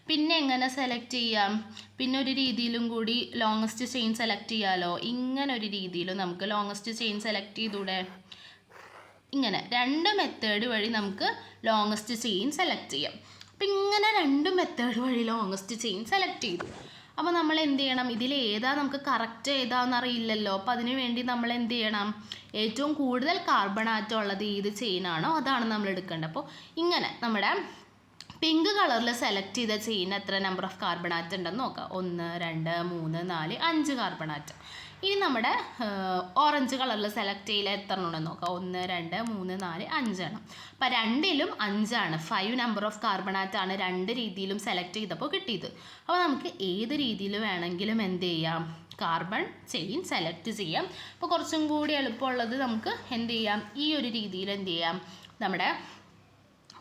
പിന്നെ എങ്ങനെ സെലക്ട് ചെയ്യാം, പിന്നെ ഒരു രീതിയിലും കൂടി ലോങ്ങസ്റ്റ് ചെയിൻ സെലക്ട് ചെയ്യാമല്ലോ. ഇങ്ങനെ ഒരു രീതിയിലും നമുക്ക് ലോങ്ങസ്റ്റ് ചെയിൻ സെലക്ട് ചെയ്തൂടെ. ഇങ്ങനെ 2 മെത്തേഡ് വഴി നമുക്ക് ലോങ്ങസ്റ്റ് ചെയിൻ സെലക്ട് ചെയ്യാം. അപ്പം ഇങ്ങനെ 2 മെത്തേഡ് വഴി ലോങ്ങസ്റ്റ് ചെയിൻ സെലക്ട് ചെയ്തു. അപ്പോൾ നമ്മൾ എന്ത് ചെയ്യണം, ഇതിൽ ഏതാ നമുക്ക് കറക്റ്റ് ഏതാണെന്ന് അറിയില്ലല്ലോ. അപ്പോൾ അതിന് വേണ്ടി നമ്മൾ എന്ത് ചെയ്യണം, ഏറ്റവും കൂടുതൽ കാർബൺ ആറ്റം ഉള്ളത് ഏത് ചെയിനാണോ അതാണ് നമ്മൾ എടുക്കേണ്ടത്. അപ്പോൾ ഇങ്ങനെ നമ്മുടെ പിങ്ക് കളറിൽ സെലക്ട് ചെയ്ത ചെയിൻ എത്ര നമ്പർ ഓഫ് കാർബൺ ആറ്റം ഉണ്ടെന്ന് നോക്കാം. 1 2 3 4 5 കാർബൺ ആറ്റം. ഇനി നമ്മുടെ ഓറഞ്ച് കളറിൽ സെലക്ട് ചെയ്യൽ എത്ര ഉണ്ടെന്ന് നോക്കാം. 1 2 3 4 5 എണ്ണം. അപ്പോൾ 2ലും 5 ആണ്, 5 നമ്പർ ഓഫ് കാർബൺ ആറ്റാണ് 2 രീതിയിലും സെലക്ട് ചെയ്തപ്പോൾ കിട്ടിയത്. അപ്പോൾ നമുക്ക് ഏത് രീതിയിൽ വേണമെങ്കിലും എന്ത് ചെയ്യാം, കാർബൺ ചെയിൻ സെലക്ട് ചെയ്യാം. അപ്പോൾ കുറച്ചും കൂടി എളുപ്പമുള്ളത് നമുക്ക് എന്ത് ചെയ്യാം, ഈ ഒരു രീതിയിൽ എന്ത് ചെയ്യാം, നമ്മുടെ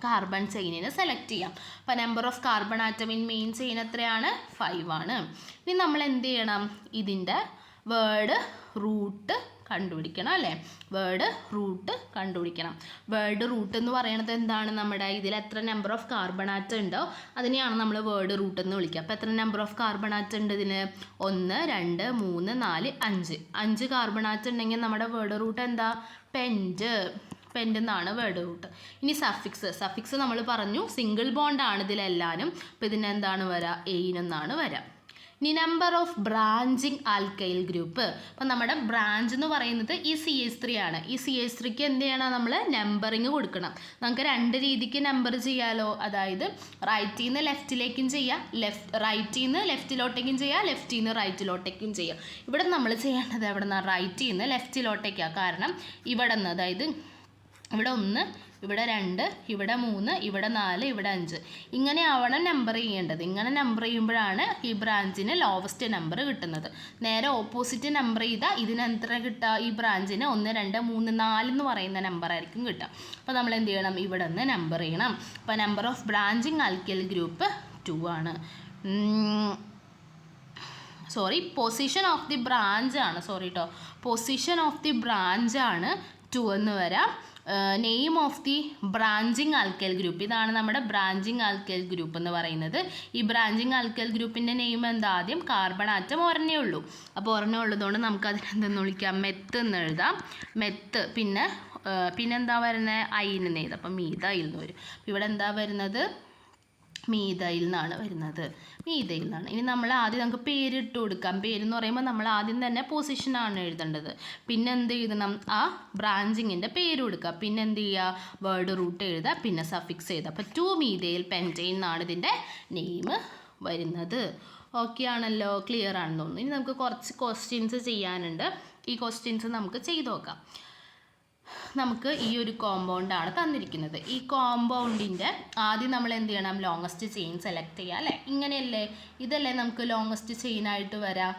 കാർബൺ ചെയിനിനെ സെലക്ട് ചെയ്യാം. അപ്പോൾ number of carbon atom in main chain എത്രയാണ്, 5 ആണ്. ഇനി നമ്മൾ എന്ത് ചെയ്യണം, ഇതിൻ്റെ വേർഡ് റൂട്ട് കണ്ടുപിടിക്കണം അല്ലേ. വേർഡ് റൂട്ട് കണ്ടുപിടിക്കണം. വേർഡ് റൂട്ട് എന്ന് പറയുന്നത് എന്താണ്, നമ്മുടെ ഇതിൽ എത്ര നമ്പർ ഓഫ് കാർബൺ ആറ്റം ഉണ്ടോ അതിനെയാണ് നമ്മൾ വേർഡ് റൂട്ട് എന്ന് വിളിക്കുക. അപ്പോൾ എത്ര നമ്പർ ഓഫ് കാർബൺ ആറ്റം ഉണ്ട് ഇതിന്, 1 2 3 4 5. 5 കാർബൺ ആറ്റം ഉണ്ടെങ്കിൽ നമ്മുടെ വേർഡ് റൂട്ട് എന്താ, പെൻറ്റ് എന്നാണ് വേർഡ് റൂട്ട്. ഇനി സഫിക്സ് നമ്മൾ പറഞ്ഞു സിംഗിൾ ബോണ്ട് ആണ് ഇതിലെല്ലാവരും. അപ്പോൾ ഇതിനെന്താണ് വരിക, എയിൻ എന്നാണ് വരിക. ഇനി number of branching alkyl group. അപ്പം നമ്മുടെ ബ്രാഞ്ച് എന്ന് പറയുന്നത് ഈ CH3 ആണ്. ഈ CH3ക്ക് എന്ത് ചെയ്യണം, നമ്മൾ നമ്പറിങ് കൊടുക്കണം. നമുക്ക് 2 രീതിക്ക് നമ്പർ ചെയ്യാമല്ലോ. അതായത് റൈറ്റിൽ നിന്ന് ലെഫ്റ്റിലേക്കും ചെയ്യാം, റൈറ്റിൽ നിന്ന് ലെഫ്റ്റിലോട്ടേക്കും ചെയ്യാം, ലെഫ്റ്റിൽ നിന്ന് റൈറ്റിലോട്ടേക്കും ചെയ്യാം. ഇവിടെ നമ്മൾ ചെയ്യേണ്ടത് എവിടെ നിന്നാണ്, റൈറ്റിൽ നിന്ന് ലെഫ്റ്റിലോട്ടേക്കാണ്. കാരണം ഇവിടെ നിന്ന്, അതായത് ഇവിടെ 1 ഇവിടെ 2 ഇവിടെ 3 ഇവിടെ 4 ഇവിടെ 5 ഇങ്ങനെ ആവണം നമ്പർ ചെയ്യേണ്ടത്. ഇങ്ങനെ നമ്പർ ചെയ്യുമ്പോഴാണ് ഈ ബ്രാഞ്ചിന് ലോവസ്റ്റ് നമ്പർ കിട്ടുന്നത്. നേരെ ഓപ്പോസിറ്റ് നമ്പർ ചെയ്താൽ ഇതിനെത്ര കിട്ടുക, ഈ ബ്രാഞ്ചിന് 1 2 3 4 എന്ന് പറയുന്ന നമ്പർ ആയിരിക്കും കിട്ടുക. അപ്പോൾ നമ്മൾ എന്ത് ചെയ്യണം, ഇവിടെ നിന്ന് നമ്പർ ചെയ്യണം. അപ്പോൾ number of branching alkyl group 2 ആണ്. പൊസിഷൻ ഓഫ് ദി ബ്രാഞ്ച് ആണ്, പൊസിഷൻ ഓഫ് ദി ബ്രാഞ്ച് ആണ് 2 എന്ന് വരാം. Name of the branching alkyl group, ഇതാണ് നമ്മുടെ ബ്രാഞ്ചിങ് ആൽക്കൈൽ ഗ്രൂപ്പ് എന്ന് പറയുന്നത്. ഈ ബ്രാഞ്ചിങ് ആൽക്കൈൽ ഗ്രൂപ്പിൻ്റെ നെയിം എന്താ? ആദ്യം കാർബൺ ആറ്റം ഒരെണ്ണേ ഉള്ളൂ. അപ്പോൾ ഒരെണ്ണം ഉള്ളതുകൊണ്ട് നമുക്ക് അതിനെന്തെന്ന് വിളിക്കാം? മെത്ത് എന്ന് എഴുതാം. മെത്ത്. പിന്നെന്താ വരുന്നത്? അയിന് എഴുതാം. അപ്പം മീഥൈൽ എന്ന് വരും. അപ്പോൾ ഇവിടെ എന്താ വരുന്നത്? മീഥൈൽ എന്നാണ് വരുന്നത്. മീഥൈൽ എന്നാണ്. ഇനി നമ്മൾ ആദ്യം നമുക്ക് പേരിട്ട് കൊടുക്കാം. പേരെന്ന് പറയുമ്പോൾ നമ്മൾ ആദ്യം തന്നെ പൊസിഷനാണ് എഴുതേണ്ടത്. പിന്നെ എന്ത് എഴുതണം? ആ ബ്രാഞ്ചിങ്ങിൻ്റെ പേര് കൊടുക്കുക. പിന്നെ എന്ത് ചെയ്യുക? വേർഡ് റൂട്ട് എഴുതുക. പിന്നെ സഫിക്സ് എഴുതുക. അപ്പോൾ 2 മീഥൈൽ പെൻറ്റെയ്ൻ എന്നാണ് ഇതിൻ്റെ നെയിം വരുന്നത്. ഓക്കെ ആണല്ലോ? ക്ലിയർ ആണെന്ന് തോന്നുന്നു. ഇനി നമുക്ക് കുറച്ച് ക്വസ്റ്റ്യൻസ് ചെയ്യാനുണ്ട്. ഈ ക്വസ്റ്റ്യൻസ് നമുക്ക് ചെയ്ത് നോക്കാം. നമുക്ക് ഈ ഒരു കോമ്പൗണ്ടാണ് തന്നിരിക്കുന്നത്. ഈ കോമ്പൗണ്ടിൻ്റെ ആദ്യം നമ്മൾ എന്ത് ചെയ്യണം? ലോങ്ങസ്റ്റ് ചെയിൻ സെലക്ട് ചെയ്യുക, അല്ലേ? ഇങ്ങനെയല്ലേ? ഇതല്ലേ നമുക്ക് ലോങ്ങസ്റ്റ് ചെയിനായിട്ട് വരാം.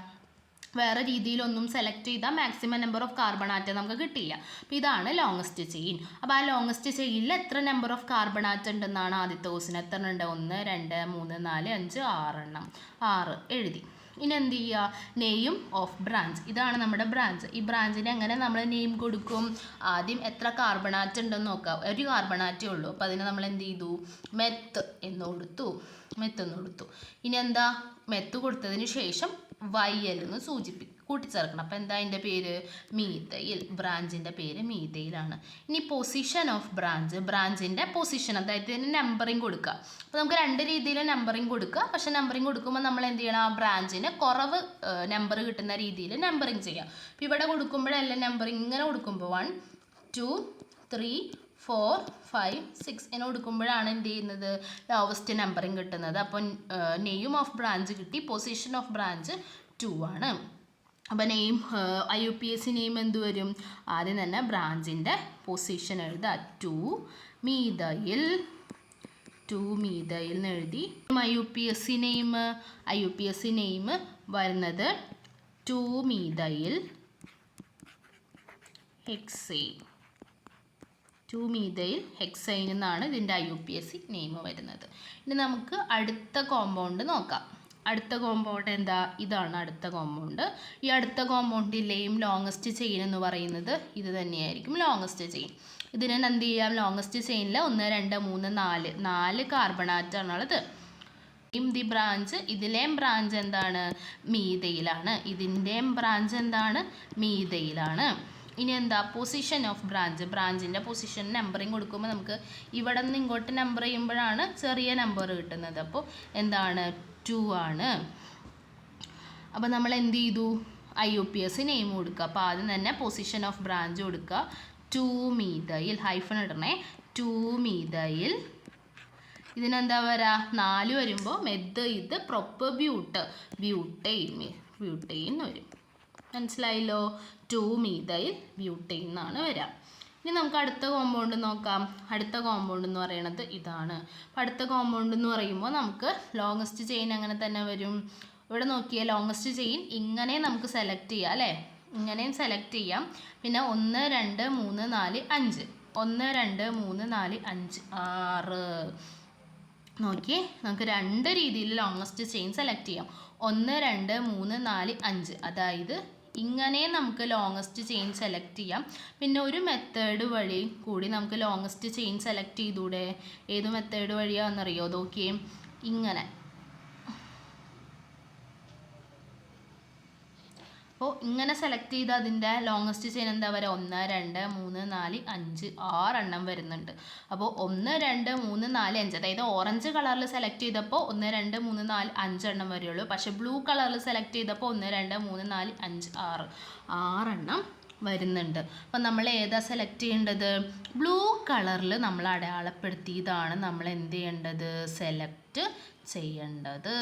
വേറെ രീതിയിലൊന്നും സെലക്ട് ചെയ്താൽ maximum number of carbon atom നമുക്ക് കിട്ടില്ല. അപ്പോൾ ഇതാണ് ലോങ്ങസ്റ്റ് ചെയിൻ. അപ്പോൾ ആ ലോങ്ങസ്റ്റ് ചെയിനിൽ എത്ര നമ്പർ ഓഫ് കാർബൺ ആറ്റം ഉണ്ടെന്നാണ് ആദ്യത്തെ ക്വസ്റ്റ്യൻ. എത്ര ഉണ്ട്? 1 2 3 4 5 6 എണ്ണം. 6 എഴുതി. ഇനി എന്ത് ചെയ്യുക? Name of branch. ഇതാണ് നമ്മുടെ ബ്രാഞ്ച്. ഈ ബ്രാഞ്ചിന് എങ്ങനെ നമ്മൾ നെയിം കൊടുക്കും? ആദ്യം എത്ര കാർബൺ ആറ്റം ഉണ്ടെന്ന് നോക്കാം. ഒരു കാർബൺ ആറ്റേ ഉള്ളൂ. അപ്പോൾ അതിന് നമ്മൾ എന്ത് ചെയ്തു? മെത്ത് എന്ന് കൊടുത്തു. ഇനി എന്താ? മെത്ത് കൊടുത്തതിന് ശേഷം YL എന്ന് കൂട്ടിച്ചേർക്കണം. അപ്പോൾ എന്താ അതിൻ്റെ പേര്? മീഥൈൽ. ബ്രാഞ്ചിൻ്റെ പേര് മീഥൈലാണ്. ഇനി പൊസിഷൻ ഓഫ് ബ്രാഞ്ച്. ബ്രാഞ്ചിൻ്റെ പൊസിഷൻ, അതായത് ഇതിന് നമ്പറിങ് കൊടുക്കുക. അപ്പോൾ നമുക്ക് 2 രീതിയിൽ നമ്പറിങ് കൊടുക്കുക. പക്ഷേ നമ്പറിങ് കൊടുക്കുമ്പോൾ നമ്മൾ എന്ത് ചെയ്യണം? ആ ബ്രാഞ്ചിന് കുറവ് നമ്പർ കിട്ടുന്ന രീതിയിൽ നമ്പറിങ് ചെയ്യാം. അപ്പോൾ ഇവിടെ കൊടുക്കുമ്പോഴെല്ലാം നമ്പറിങ് ഇങ്ങനെ കൊടുക്കുമ്പോൾ 1 2 3 4 5 6 എന്ന് കൊടുക്കുമ്പോഴാണ് എന്ത് ചെയ്യുന്നത്? ലോവസ്റ്റ് നമ്പറിങ് കിട്ടുന്നത്. അപ്പോൾ നെയിം ഓഫ് ബ്രാഞ്ച് കിട്ടി. പൊസിഷൻ ഓഫ് ബ്രാഞ്ച് 2 ആണ്. അപ്പോൾ നെയിം IUPAC നെയിം എന്ത് വരും? ആദ്യം തന്നെ ബ്രാഞ്ചിൻ്റെ പൊസിഷൻ എഴുതുക. 2 മീഥൈൽ എന്ന് എഴുതി. IUPAC നെയിം വരുന്നത് 2 മീഥൈൽ ഹെക്സൈൻ എന്നാണ് ഇതിൻ്റെ IUPAC നെയിം വരുന്നത്. ഇനി നമുക്ക് അടുത്ത കോമ്പൗണ്ട് നോക്കാം. അടുത്ത കോമ്പൗണ്ട് എന്താ? ഇതാണ് അടുത്ത കോമ്പൗണ്ട്. ഈ അടുത്ത കോമ്പൗണ്ടിലെയും ലോങ്ങസ്റ്റ് ചെയിൻ എന്ന് പറയുന്നത് ഇത് തന്നെയായിരിക്കും, ലോങ്ങസ്റ്റ് ചെയിൻ. ഇതിന് എന്ത് ചെയ്യാം? ലോങ്ങസ്റ്റ് ചെയിനിൽ 1 2 3 4 കാർബൺ ആറ്റമാണുള്ളത്. ദി ബ്രാഞ്ച്, ഇതിലെയും ബ്രാഞ്ച് എന്താണ്? മീഥൈലാണ്. ഇതിൻ്റെയും ബ്രാഞ്ച് എന്താണ്? മീഥൈലാണ്. ഇനി എന്താ? പൊസിഷൻ ഓഫ് ബ്രാഞ്ചിൻ്റെ പൊസിഷൻ നമ്പറിങ് കൊടുക്കുമ്പോൾ നമുക്ക് ഇവിടെ നിന്ന് ഇങ്ങോട്ട് നമ്പർ ചെയ്യുമ്പോഴാണ് ചെറിയ നമ്പർ കിട്ടുന്നത്. അപ്പോൾ എന്താണ്? 2 ആണ്. അപ്പോൾ നമ്മൾ എന്ത് ചെയ്തു? IUPAC നെയിം കൊടുക്കുക. അപ്പോൾ ആദ്യം തന്നെ പൊസിഷൻ ഓഫ് ബ്രാഞ്ച് കൊടുക്കുക. 2 മീഥൈൽ, ഹൈഫൺ ഇടണേ. 2 മീഥൈൽ. ഇതിനെന്താ വരാ? 4 വരുമ്പോൾ മെത്ത് പ്രൊപ്പർ ബ്യൂട്ടെയിൻ വരും. മനസ്സിലായല്ലോ? 2 മീഥൈൽ ബ്യൂട്ടെയിൻ എന്നാണ് വരിക. ഇനി നമുക്ക് അടുത്ത കോമ്പൗണ്ട് നോക്കാം. അടുത്ത കോമ്പൗണ്ട് എന്ന് പറയുന്നത് ഇതാണ്. അപ്പോൾ അടുത്ത കോമ്പൗണ്ട് എന്ന് പറയുമ്പോൾ നമുക്ക് ലോങ്ങസ്റ്റ് ചെയിൻ അങ്ങനെ തന്നെ വരും. ഇവിടെ നോക്കിയാൽ ലോങ്ങസ്റ്റ് ചെയിൻ ഇങ്ങനെ നമുക്ക് സെലക്ട് ചെയ്യാം, അല്ലേ? ഇങ്ങനെയും സെലക്ട് ചെയ്യാം. പിന്നെ 1 2 3 4 5 1 2 3 4 5 6 നോക്കിയേ. നമുക്ക് 2 രീതിയിൽ ലോങ്ങസ്റ്റ് ചെയിൻ സെലക്ട് ചെയ്യാം. 1 2 3 4 5. അതായത് ഇങ്ങനെ നമുക്ക് ലോങ്ങസ്റ്റ് ചെയിൻ സെലക്ട് ചെയ്യാം. പിന്നെ ഒരു മെത്തേഡ് വഴി കൂടി നമുക്ക് ലോങ്ങസ്റ്റ് ചെയിൻ സെലക്ട് ചെയ്തൂടെ? ഏത് മെത്തേഡ് വഴിയാണെന്നറിയോ? നോക്കിയേ. ഇങ്ങനെ. അപ്പോൾ ഇങ്ങനെ സെലക്ട് ചെയ്ത് അതിൻ്റെ ലോങ്ങസ്റ്റ് ചെയിൻ എന്താ പറയുക? 1 2 3 4 5 6 എണ്ണം വരുന്നുണ്ട്. അപ്പോൾ 1 2 3 4 5, അതായത് ഓറഞ്ച് കളറിൽ സെലക്ട് ചെയ്തപ്പോൾ 1 2 3 4 5 എണ്ണം വരെയുള്ളൂ. പക്ഷേ ബ്ലൂ കളറിൽ സെലക്ട് ചെയ്തപ്പോൾ 1 2 3 4 5 6 എണ്ണം വരുന്നുണ്ട്. അപ്പം നമ്മൾ ഏതാ സെലക്ട് ചെയ്യേണ്ടത്? ബ്ലൂ കളറിൽ നമ്മൾ അടയാളപ്പെടുത്തിയതാണ് നമ്മൾ എന്ത് ചെയ്യേണ്ടത്? സെലക്ട് ചെയ്യേണ്ടത്.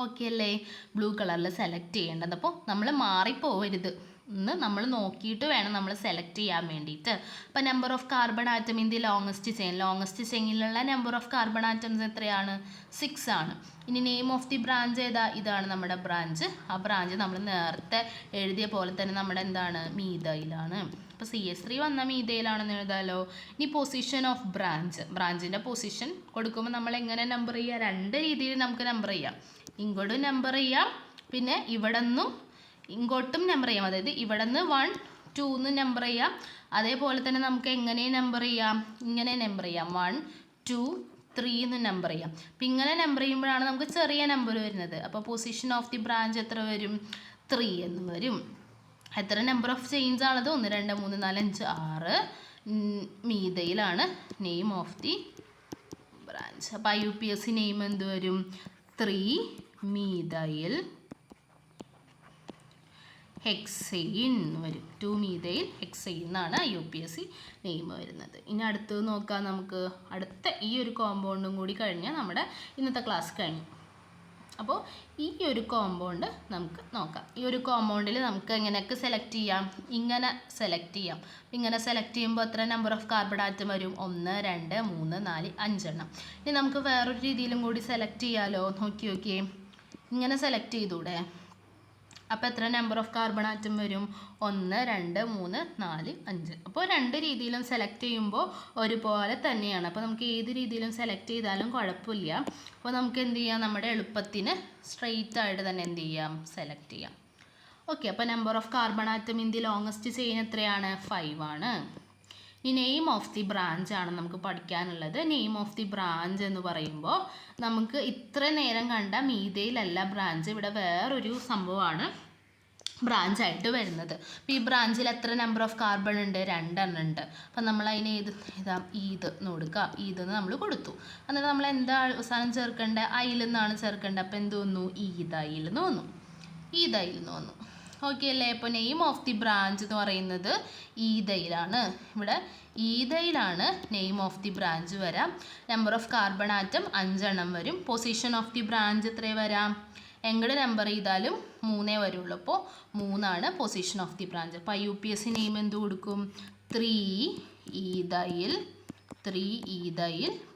ഓക്കെ അല്ലേ? ബ്ലൂ കളറിൽ സെലക്ട് ചെയ്യേണ്ടത്. അപ്പോൾ നമ്മൾ മാറിപ്പോവരുത് എന്ന് നമ്മൾ നോക്കിയിട്ട് വേണം നമ്മൾ സെലക്ട് ചെയ്യാൻ വേണ്ടിയിട്ട്. അപ്പോൾ number of carbon atom in the longest ചെയിനിലുള്ള നമ്പർ ഓഫ് കാർബൺ ആറ്റംസ് എത്രയാണ്? 6 ആണ്. ഇനി നെയിം ഓഫ് ദി ബ്രാഞ്ച് ഏതാ? ഇതാണ് നമ്മുടെ ബ്രാഞ്ച്. ആ ബ്രാഞ്ച് നമ്മൾ നേരത്തെ എഴുതിയ പോലെ തന്നെ നമ്മുടെ എന്താണ്? മീഥൈലാണ്. അപ്പോൾ CH3 വന്ന മീഥൈലാണെന്ന് എഴുതാമല്ലോ. ഇനി പൊസിഷൻ ഓഫ് ബ്രാഞ്ചിൻ്റെ പൊസിഷൻ കൊടുക്കുമ്പോൾ നമ്മൾ എങ്ങനെ നമ്പർ ചെയ്യുക? രണ്ട് രീതിയിൽ നമുക്ക് നമ്പർ ചെയ്യാം. ഇങ്ങോട്ടും നമ്പർ ചെയ്യാം, പിന്നെ ഇവിടെ നിന്നും ഇങ്ങോട്ടും നമ്പർ ചെയ്യാം. അതായത് ഇവിടെ നിന്ന് 1 2 എന്ന് നമ്പർ ചെയ്യാം. അതേപോലെ തന്നെ നമുക്ക് എങ്ങനെ നമ്പർ ചെയ്യാം? ഇങ്ങനെ നമ്പർ ചെയ്യാം. 1 2 3 എന്ന് നമ്പർ ചെയ്യാം. അപ്പം ഇങ്ങനെ നമ്പർ ചെയ്യുമ്പോഴാണ് നമുക്ക് ചെറിയ നമ്പർ വരുന്നത്. അപ്പോൾ പൊസിഷൻ ഓഫ് ദി ബ്രാഞ്ച് എത്ര വരും? 3 എന്ന് വരും. എത്ര നമ്പർ ഓഫ് ചെയിൻസ് ആണത്? 1 2 3 4 5 6 മീഥൈലാണ് നെയിം ഓഫ് ദി ബ്രാഞ്ച്. അപ്പോൾ IUPAC നെയിം എന്ത് വരും? 3 മീഥൈൽ ഹെക്സെയിൻ എന്ന് വരും. 2 മീഥൈൽ ഹെക്സെയിൻ എന്നാണ് IUPAC നെയിം വരുന്നത്. ഇനി അടുത്തത് നോക്കാം നമുക്ക്. അടുത്ത ഈ ഒരു കോമ്പൗണ്ടും കൂടി കഴിഞ്ഞാൽ നമ്മുടെ ഇന്നത്തെ ക്ലാസ് കഴിഞ്ഞു. അപ്പോൾ ഈ ഒരു കോമ്പൗണ്ട് നമുക്ക് നോക്കാം. ഈ ഒരു കോമ്പൗണ്ടിൽ നമുക്ക് എങ്ങനെയൊക്കെ സെലക്ട് ചെയ്യാം? ഇങ്ങനെ സെലക്ട് ചെയ്യാം. ഇങ്ങനെ സെലക്ട് ചെയ്യുമ്പോൾ എത്ര നമ്പർ ഓഫ് കാർബൺ ആറ്റം വരും? 1 2 3 4 5 എണ്ണം. ഇനി നമുക്ക് വേറൊരു രീതിയിലും കൂടി സെലക്ട് ചെയ്യാമല്ലോ. നോക്കിയേ, ഇങ്ങനെ സെലക്ട് ചെയ്തൂടെ? അപ്പോൾ എത്ര നമ്പർ ഓഫ് കാർബൺ ആറ്റം വരും? 1 2 3 4 5. അപ്പോൾ രണ്ട് രീതിയിലും സെലക്ട് ചെയ്യുമ്പോൾ ഒരുപോലെ തന്നെയാണ്. അപ്പോൾ നമുക്ക് ഏത് രീതിയിലും സെലക്ട് ചെയ്താലും കുഴപ്പമില്ല. അപ്പോൾ നമുക്ക് എന്ത് ചെയ്യാം? നമ്മുടെ എളുപ്പത്തിന് സ്ട്രെയിറ്റ് ആയിട്ട് തന്നെ എന്ത് ചെയ്യാം? സെലക്ട് ചെയ്യാം. ഓക്കെ, അപ്പോൾ number of carbon atom in the longest chain എത്രയാണ്? 5 ആണ്. ഈ നെയിം ഓഫ് ദി ബ്രാഞ്ച് ആണ് നമുക്ക് പഠിക്കാനുള്ളത്. നെയിം ഓഫ് ദി ബ്രാഞ്ച് എന്ന് പറയുമ്പോൾ നമുക്ക് ഇത്ര നേരം കണ്ട മീഥൈലല്ല ബ്രാഞ്ച്, ഇവിടെ വേറൊരു സംഭവമാണ് ബ്രാഞ്ചായിട്ട് വരുന്നത്. അപ്പോൾ ഈ ബ്രാഞ്ചിൽ എത്ര നമ്പർ ഓഫ് കാർബൺ ഉണ്ട്? 2 എണ്ണം ഉണ്ട്. അപ്പം നമ്മൾ അതിന് ഏതാ ഈത് എന്ന് കൊടുക്കുക. ഈതെന്ന് നമ്മൾ കൊടുത്തു. എന്നിട്ട് നമ്മൾ എന്താ അവസാനം ചേർക്കേണ്ടത്? അയിൽ നിന്നാണ് ചേർക്കേണ്ടത്. അപ്പോൾ എന്ത് വന്നു? ഈതയിൽ എന്ന് വന്നു. ഈതയിൽ എന്ന് വന്നു. ഓക്കെ അല്ലേ? അപ്പോൾ നെയിം ഓഫ് ദി ബ്രാഞ്ച് എന്ന് പറയുന്നത് ഈതയിലാണ്. ഇവിടെ ഈതയിലാണ് നെയിം ഓഫ് ദി ബ്രാഞ്ച് വരാം. നമ്പർ ഓഫ് കാർബൺ ആറ്റം 5 എണ്ണം വരും. പൊസിഷൻ ഓഫ് ദി ബ്രാഞ്ച് എത്ര വരാം? എങ്ങോട്ട് നമ്പർ ചെയ്താലും 3 വരുള്ളൂ. അപ്പോൾ 3 ആണ് പൊസിഷൻ ഓഫ് ദി ബ്രാഞ്ച്. അപ്പോൾ IUPAC നെയിം എന്ത് കൊടുക്കും? 3 ഈതയിൽ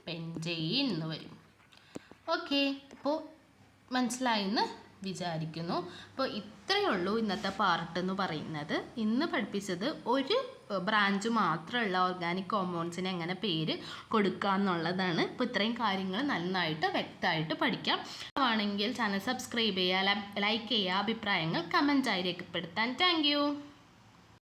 പെൻറ്റെയിൻ എന്ന് വരും. ഓക്കെ, അപ്പോൾ മനസ്സിലായെന്ന് വിചാരിക്കുന്നു. അപ്പോൾ ഇത്രയേ ഉള്ളൂ ഇന്നത്തെ പാർട്ട് എന്ന് പറയുന്നത്. ഇന്ന് പഠിപ്പിച്ചത് ഒരു ബ്രാഞ്ച് മാത്രമുള്ള ഓർഗാനിക് കോമ്പൗണ്ട്സിന് എങ്ങനെ പേര് കൊടുക്കുക എന്നുള്ളതാണ്. അപ്പോൾ ഇത്രയും കാര്യങ്ങൾ നന്നായിട്ട് വ്യക്തമായിട്ട് പഠിക്കാം. ആണെങ്കിൽ ചാനൽ സബ്സ്ക്രൈബ് ചെയ്യുക, ലൈക്ക് ചെയ്യുക, അഭിപ്രായങ്ങൾ കമൻറ്റായി രേഖപ്പെടുത്താൻ. Thank you.